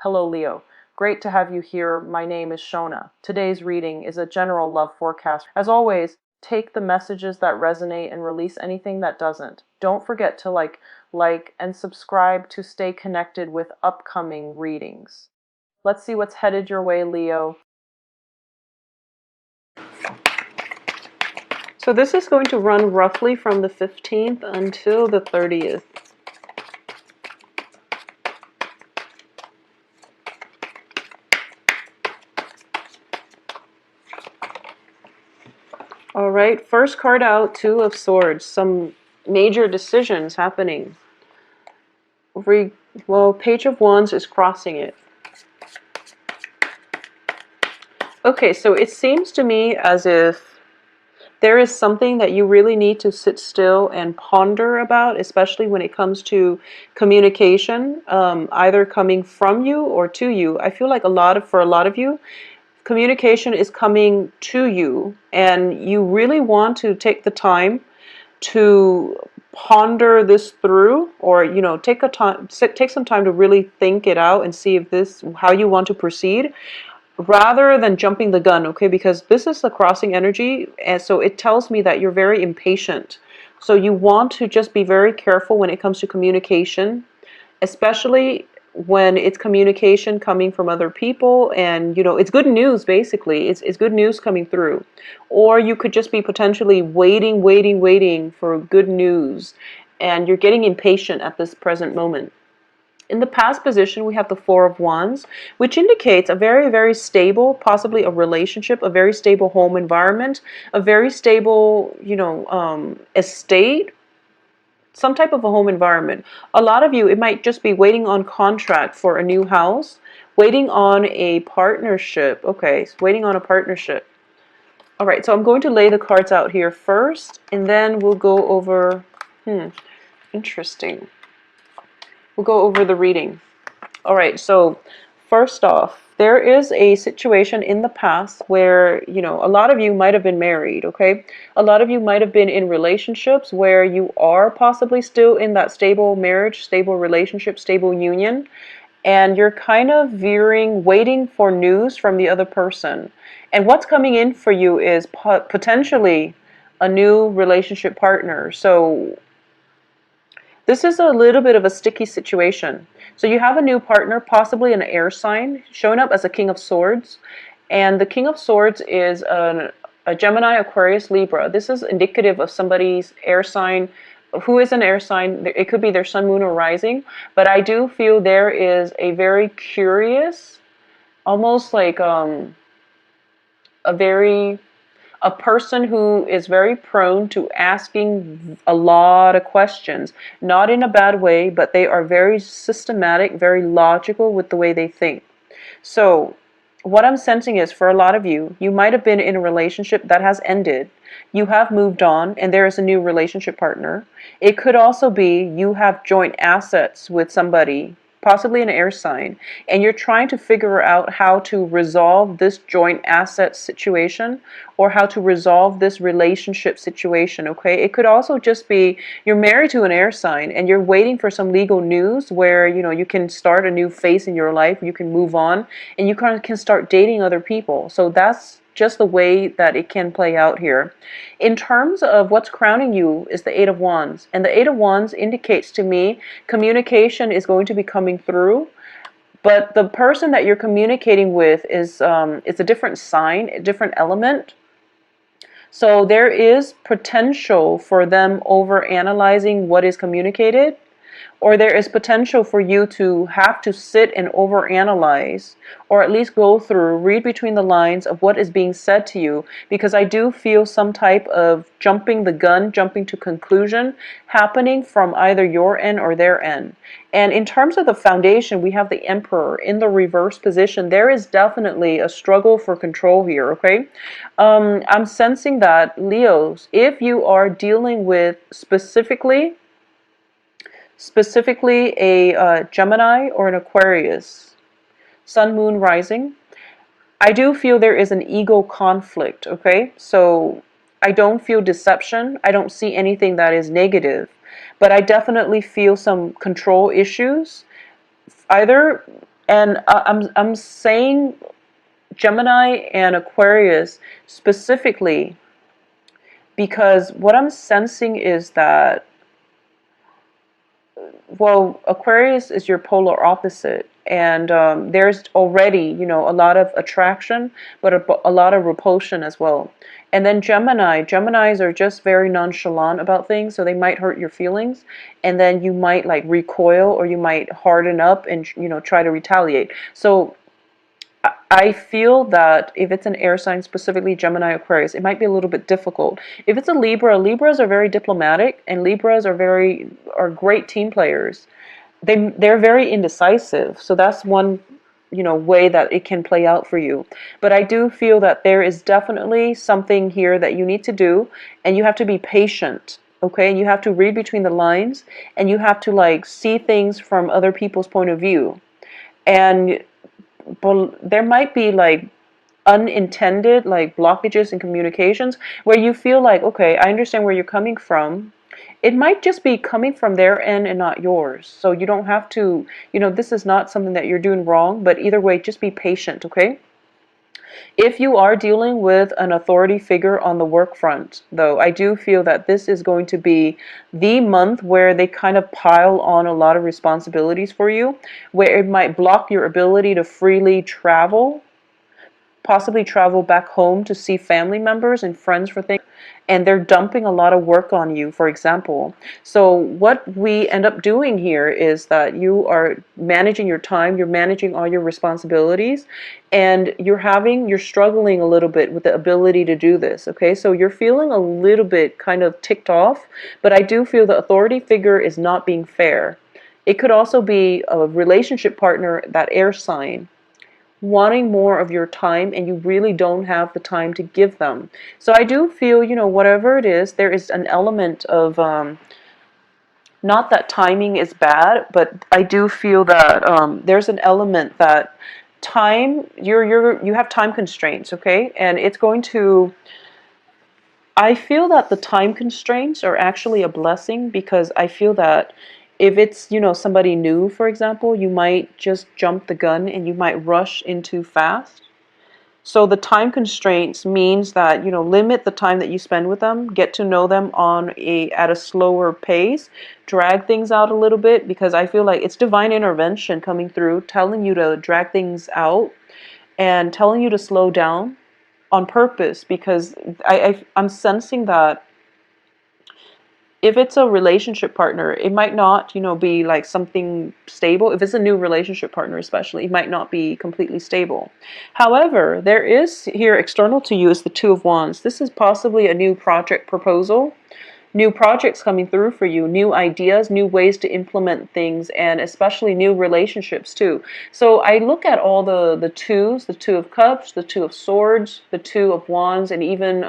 Hello, Leo. Great to have you here. My name is Shona. Today's reading is a general love forecast. As always, take the messages that resonate and release anything that doesn't. Don't forget to like, and subscribe to stay connected with upcoming readings. Let's see what's headed your way, Leo. So this is going to run roughly from the 15th until the 30th. All right, first card out, Two of Swords. Some major decisions happening. Well, Page of Wands is crossing it. Okay, so it seems to me as if there is something that you really need to sit still and ponder about, especially when it comes to communication, either coming from you or to you. I feel like for a lot of you, communication is coming to you, and you really want to take the time to ponder this through, or take some time to really think it out and see if how you want to proceed, rather than jumping the gun, okay? Because this is the crossing energy, and so it tells me that you're very impatient. So you want to just be very careful when it comes to communication, especially when it's communication coming from other people, and it's good news. Basically, it's good news coming through. Or you could just be potentially waiting for good news, and you're getting impatient at this present moment. In the past position, we have the Four of Wands, which indicates a very, very stable, possibly a relationship, a very stable home environment, a very stable, estate, some type of a home environment. A lot of you, it might just be waiting on contract for a new house, waiting on a partnership. Okay, so waiting on a partnership. All right, so I'm going to lay the cards out here first, and then we'll go over, interesting. We'll go over the reading. All right, so first off, there is a situation in the past where, a lot of you might have been married, okay? A lot of you might have been in relationships where you are possibly still in that stable marriage, stable relationship, stable union, and you're kind of waiting for news from the other person. And what's coming in for you is potentially a new relationship partner. So this is a little bit of a sticky situation. So you have a new partner, possibly an air sign, showing up as a King of Swords. And the King of Swords is a Gemini, Aquarius, Libra. This is indicative of somebody's air sign. Who is an air sign? It could be their sun, moon, or rising. But I do feel there is a very curious, almost like a person who is very prone to asking a lot of questions, not in a bad way, but they are very systematic, very logical with the way they think. So what I'm sensing is, for a lot of you, you might have been in a relationship that has ended. You have moved on, and there is a new relationship partner. It could also be you have joint assets with somebody, possibly an air sign, and you're trying to figure out how to resolve this joint asset situation, or how to resolve this relationship situation, okay? It could also just be you're married to an air sign and you're waiting for some legal news where, you can start a new phase in your life, you can move on, and you can start dating other people. So that's just the way that it can play out here. In terms of what's crowning you is the Eight of Wands. And the Eight of Wands indicates to me communication is going to be coming through. But the person that you're communicating with is it's a different sign, a different element. So there is potential for them over-analyzing what is communicated, or there is potential for you to have to sit and overanalyze, or at least read between the lines of what is being said to you, because I do feel some type of jumping the gun, jumping to conclusion happening from either your end or their end. And in terms of the foundation, we have the Emperor in the reverse position. There is definitely a struggle for control here, okay? I'm sensing that, Leos, if you are dealing with specifically a Gemini or an Aquarius, Sun, Moon, Rising, I do feel there is an ego conflict, okay? So I don't feel deception. I don't see anything that is negative, but I definitely feel some control issues, either And I'm saying Gemini and Aquarius specifically because what I'm sensing is that, well, Aquarius is your polar opposite, and there's already, a lot of attraction, but a lot of repulsion as well. And then Geminis are just very nonchalant about things, so they might hurt your feelings, and then you might like recoil, or you might harden up and try to retaliate. So I feel that if it's an air sign, specifically Gemini, Aquarius, it might be a little bit difficult. If it's a Libra, Libras are very diplomatic, and Libras are great team players. They're very indecisive, so that's one way that it can play out for you. But I do feel that there is definitely something here that you need to do, and you have to be patient. Okay, and you have to read between the lines, and you have to like see things from other people's point of view. And but there might be like unintended like blockages in communications where you feel like, okay, I understand where you're coming from. It might just be coming from their end and not yours. So you don't have to, this is not something that you're doing wrong, but either way, just be patient, okay? If you are dealing with an authority figure on the work front, though, I do feel that this is going to be the month where they kind of pile on a lot of responsibilities for you, where it might block your ability to freely travel, possibly travel back home to see family members and friends for things, and they're dumping a lot of work on you, for example. So what we end up doing here is that you are managing your time, you're managing all your responsibilities, and you're struggling a little bit with the ability to do this, okay? So you're feeling a little bit kind of ticked off, but I do feel the authority figure is not being fair. It could also be a relationship partner, that air sign, wanting more of your time, and you really don't have the time to give them. So I do feel, whatever it is, there is an element of, not that timing is bad, but I do feel that there's an element that time, you have time constraints, okay? And it's going to, I feel that the time constraints are actually a blessing, because I feel that if it's, somebody new, for example, you might just jump the gun and you might rush in too fast. So the time constraints means that, limit the time that you spend with them, get to know them at a slower pace, drag things out a little bit, because I feel like it's divine intervention coming through, telling you to drag things out and telling you to slow down on purpose, because I'm sensing that if it's a relationship partner, it might not, be like something stable. If it's a new relationship partner, especially, it might not be completely stable. However, there is here external to you is the Two of Wands. This is possibly a new project proposal, new projects coming through for you, new ideas, new ways to implement things, and especially new relationships too. So I look at all the twos, the Two of Cups, the Two of Swords, the Two of Wands, and even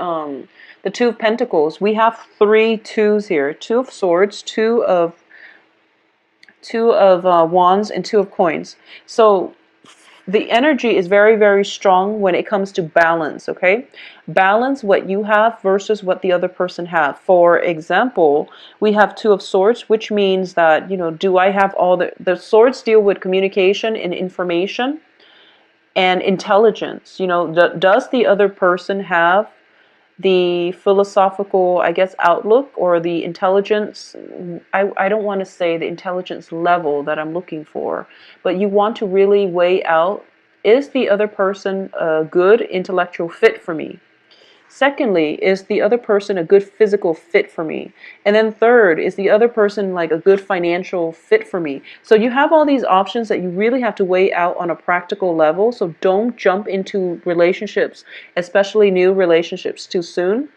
the Two of Pentacles. We have three twos here: Two of Swords, two of Wands, and Two of Coins. So the energy is very, very strong when it comes to balance, okay? Balance what you have versus what the other person have. For example, we have Two of Swords, which means that, do I have all the swords deal with communication and information and intelligence. Does the other person have the philosophical, I guess, outlook or the intelligence? I don't want to say the intelligence level that I'm looking for, but you want to really weigh out, is the other person a good intellectual fit for me? Secondly, is the other person a good physical fit for me? And then third, is the other person like a good financial fit for me? So you have all these options that you really have to weigh out on a practical level. So don't jump into relationships, especially new relationships, too soon.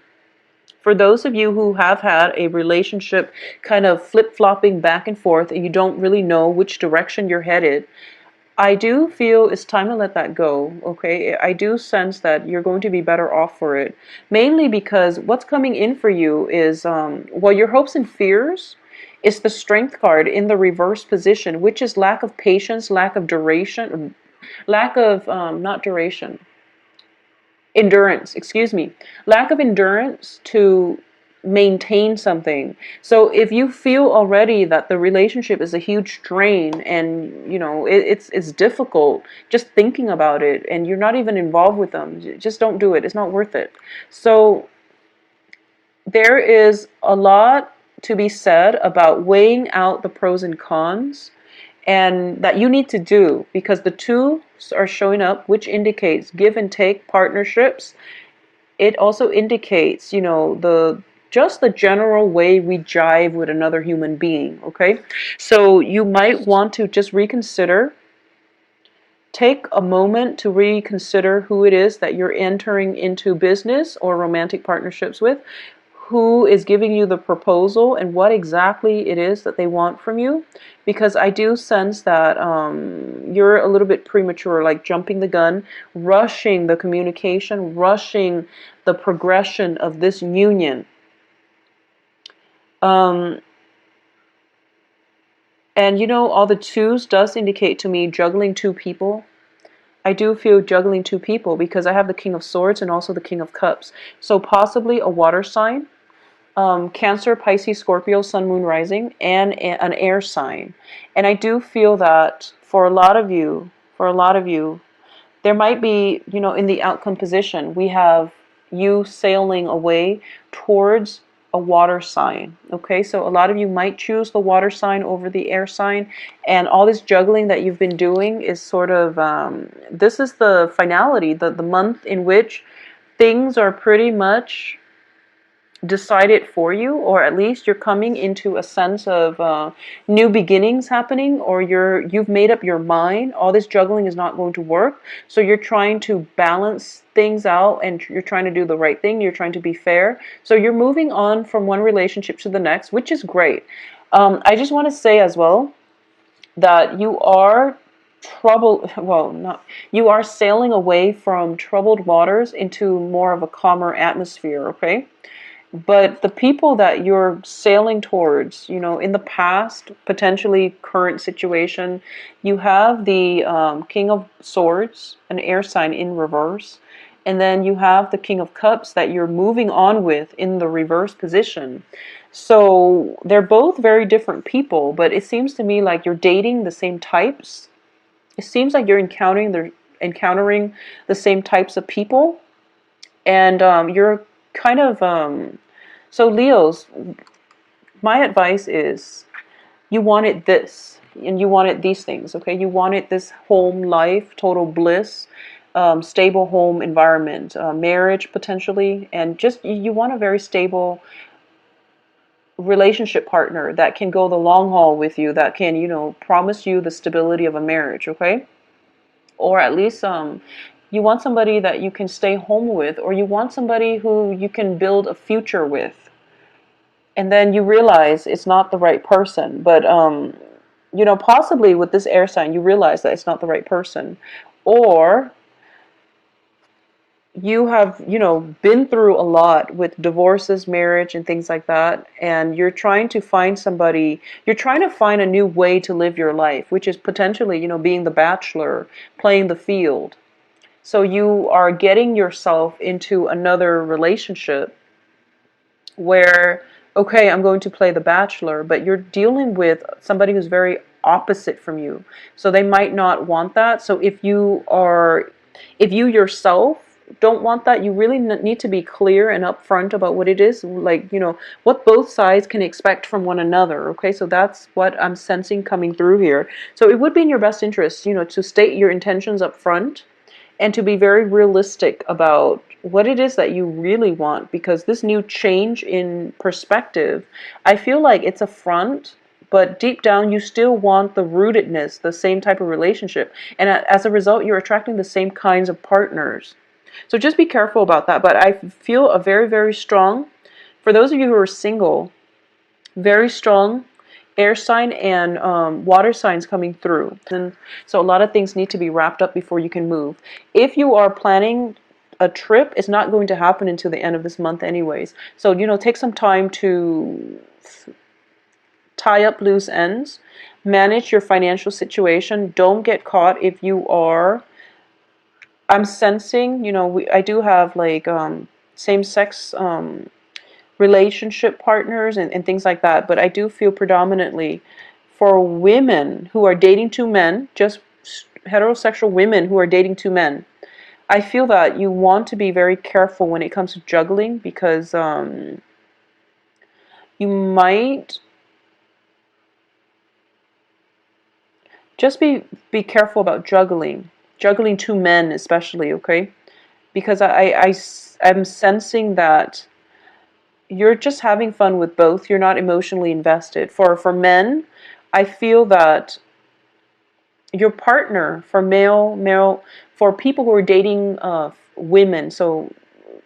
For those of you who have had a relationship kind of flip-flopping back and forth and you don't really know which direction you're headed, I do feel it's time to let that go, okay? I do sense that you're going to be better off for it. Mainly because what's coming in for you is, well, your hopes and fears is the Strength card in the reverse position, which is lack of patience, lack of duration, lack of, not duration, endurance, excuse me. Lack of endurance to maintain something. So if you feel already that the relationship is a huge strain, and it's difficult just thinking about it, and you're not even involved with them, just don't do it. It's not worth it. So there is a lot to be said about weighing out the pros and cons, and that you need to do, because the two are showing up, which indicates give and take partnerships. It also indicates, the just the general way we jive with another human being, okay? So you might want to just reconsider, take a moment to reconsider who it is that you're entering into business or romantic partnerships with, who is giving you the proposal, and what exactly it is that they want from you. Because I do sense that you're a little bit premature, like jumping the gun, rushing the communication, rushing the progression of this union. Um, and all the twos does indicate to me juggling two people. I do feel juggling two people because I have the King of Swords and also the King of Cups. So possibly a water sign, Cancer, Pisces, Scorpio, Sun, Moon, Rising, and an air sign. And I do feel that for a lot of you, there might be, in the outcome position, we have you sailing away towards a water sign. Okay, so a lot of you might choose the water sign over the air sign, and all this juggling that you've been doing is sort of, this is the finality, the month in which things are pretty much decided for you, or at least you're coming into a sense of new beginnings happening, or you've made up your mind all this juggling is not going to work, so you're trying to balance things out, and you're trying to do the right thing, you're trying to be fair, so you're moving on from one relationship to the next, which is great. I just want to say as well that you are not, you are sailing away from troubled waters into more of a calmer atmosphere, okay? But the people that you're sailing towards, in the past, potentially current situation, you have the King of Swords, an air sign in reverse, and then you have the King of Cups that you're moving on with in the reverse position. So they're both very different people, but it seems to me like you're dating the same types. It seems like you're encountering the same types of people, and you're kind of so Leos, my advice is you wanted this, and you wanted these things, okay? You wanted this home life, total bliss, stable home environment, marriage potentially, and just you want a very stable relationship partner that can go the long haul with you, that can, promise you the stability of a marriage, okay? Or at least you want somebody that you can stay home with, or you want somebody who you can build a future with. And then you realize it's not the right person. But, possibly with this air sign, you realize that it's not the right person. Or you have, been through a lot with divorces, marriage, and things like that. And you're trying to find somebody, you're trying to find a new way to live your life, which is potentially, being the bachelor, playing the field. So you are getting yourself into another relationship where, okay, I'm going to play the bachelor, but you're dealing with somebody who's very opposite from you. So they might not want that. So if you yourself don't want that, you really need to be clear and upfront about what it is, like, what both sides can expect from one another. Okay, so that's what I'm sensing coming through here. So it would be in your best interest, to state your intentions up front, and to be very realistic about what it is that you really want, because this new change in perspective, I feel like it's a front, but deep down you still want the rootedness, the same type of relationship, and as a result you're attracting the same kinds of partners. So just be careful about that. But I feel a very, very strong, for those of you who are single, very strong air sign and water signs coming through. And so a lot of things need to be wrapped up before you can move. If you are planning a trip, it's not going to happen until the end of this month anyways. So, take some time to tie up loose ends, manage your financial situation. Don't get caught if you are, I'm sensing, I do have like same-sex relationship partners and things like that. But I do feel predominantly for women who are dating two men, just heterosexual women who are dating two men, I feel that you want to be very careful when it comes to juggling, because you might just be careful about juggling two men especially, okay? Because I'm sensing that you're just having fun with both. You're not emotionally invested. For men, I feel that your partner, for for people who are dating women, so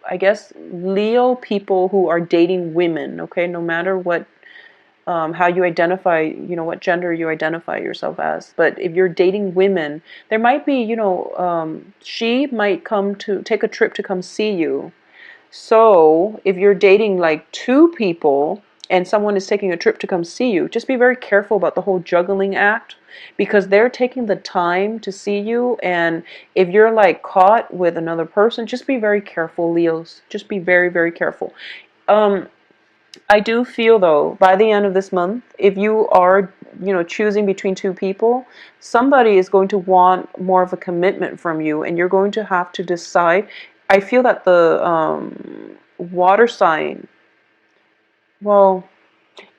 I guess Leo people who are dating women, okay, no matter what, how you identify, what gender you identify yourself as. But if you're dating women, there might be, she might come to take a trip to come see you. So if you're dating like two people and someone is taking a trip to come see you, just be very careful about the whole juggling act, because they're taking the time to see you. And if you're like caught with another person, just be very careful, Leos. Just be very, very careful. I do feel though, by the end of this month, if you are, choosing between two people, somebody is going to want more of a commitment from you, and you're going to have to decide. I feel that the water sign, well,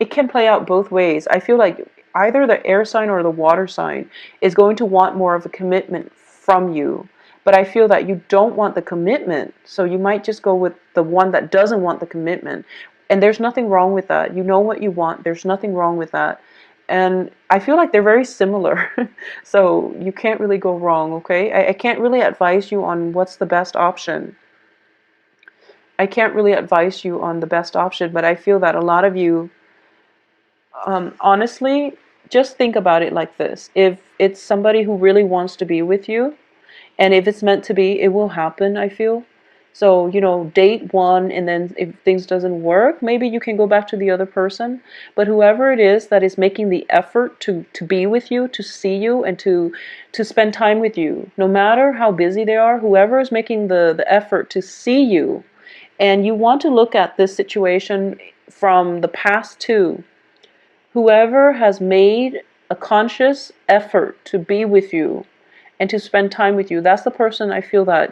it can play out both ways. I feel like either the air sign or the water sign is going to want more of a commitment from you. But I feel that you don't want the commitment, so you might just go with the one that doesn't want the commitment. And there's nothing wrong with that. You know what you want. There's nothing wrong with that. And I feel like they're very similar. So you can't really go wrong, okay? I can't really advise you on what's the best option. I can't really advise you on the best option, but I feel that a lot of you, honestly, just think about it like this. If it's somebody who really wants to be with you, and if it's meant to be, it will happen, I feel. So, date one, and then if things doesn't work, maybe you can go back to the other person. But whoever it is that is making the effort to be with you, to see you, and to spend time with you, no matter how busy they are, whoever is making the effort to see you, and you want to look at this situation from the past too. Whoever has made a conscious effort to be with you and to spend time with you, that's the person I feel that,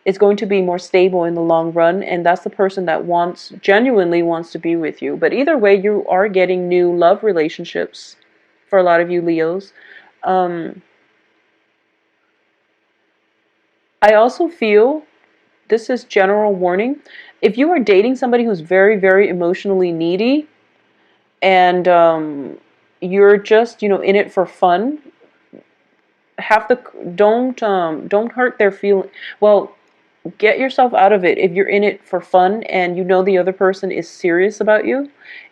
it's going to be more stable in the long run, and that's the person that genuinely wants to be with you. But either way, you are getting new love relationships for a lot of you Leos. I also feel, this is general warning, if you are dating somebody who's very, very emotionally needy, and you're just, in it for fun, have the don't hurt their feeling. Well, get yourself out of it if you're in it for fun and you know the other person is serious about you.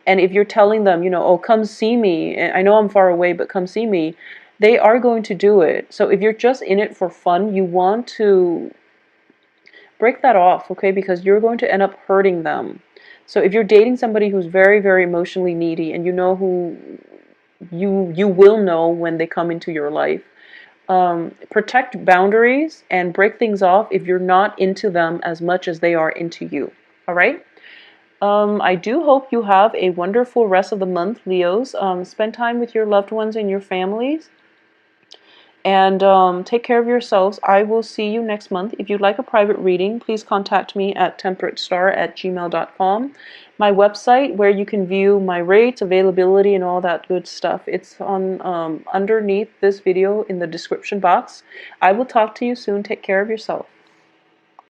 And if you're telling them, oh, come see me, I know I'm far away, but come see me, they are going to do it. So if you're just in it for fun, you want to break that off, okay? Because you're going to end up hurting them. So if you're dating somebody who's very, very emotionally needy, and you know who you will know when they come into your life, protect boundaries and break things off if you're not into them as much as they are into you. All right? I do hope you have a wonderful rest of the month, Leos. Spend time with your loved ones and your families. And take care of yourselves. I will see you next month. If you'd like a private reading, please contact me at temperatestar@gmail.com. My website, where you can view my rates, availability, and all that good stuff. It's on underneath this video in the description box. I will talk to you soon. Take care of yourself.